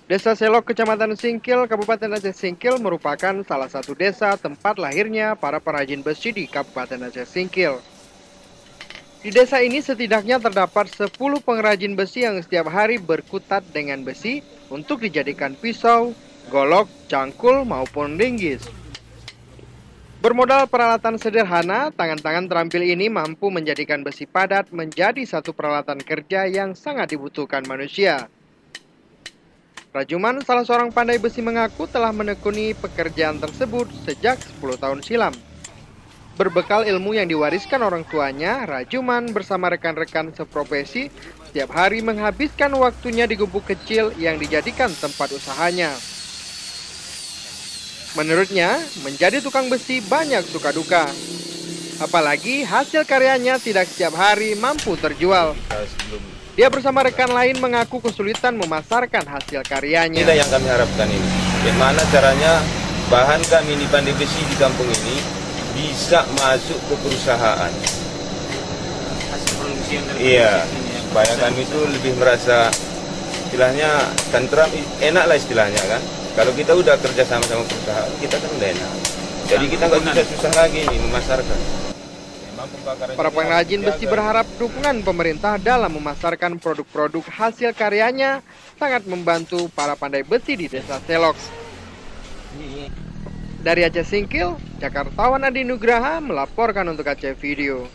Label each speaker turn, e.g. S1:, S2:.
S1: Desa Selok, Kecamatan Singkil, Kabupaten Aceh Singkil merupakan salah satu desa tempat lahirnya para perajin besi di Kabupaten Aceh Singkil. Di desa ini setidaknya terdapat 10 pengrajin besi yang setiap hari berkutat dengan besi untuk dijadikan pisau, golok, cangkul, maupun linggis. Bermodal peralatan sederhana, tangan-tangan terampil ini mampu menjadikan besi padat menjadi satu peralatan kerja yang sangat dibutuhkan manusia. Rajuman, salah seorang pandai besi, mengaku telah menekuni pekerjaan tersebut sejak 10 tahun silam. Berbekal ilmu yang diwariskan orang tuanya, Rajuman bersama rekan-rekan seprofesi setiap hari menghabiskan waktunya di gubuk kecil yang dijadikan tempat usahanya. Menurutnya, menjadi tukang besi banyak suka duka. Apalagi hasil karyanya tidak setiap hari mampu terjual. Dia bersama rekan lain mengaku kesulitan memasarkan hasil karyanya.
S2: Inilah yang kami harapkan ini. Bagaimana caranya bahan kami di pandai besi di kampung ini bisa masuk ke perusahaan. Iya, supaya kami itu lebih merasa istilahnya tentram, enak lah istilahnya kan. Kalau kita udah kerja sama perusahaan, kita kan udah enak. Jadi kita nggak bisa susah lagi nih memasarkan.
S1: Para pengrajin besi berharap dukungan pemerintah dalam memasarkan produk-produk hasil karyanya sangat membantu para pandai besi di Desa Selok. Dari Aceh Singkil, Jakartawan Adi Nugraha melaporkan untuk Aceh Video.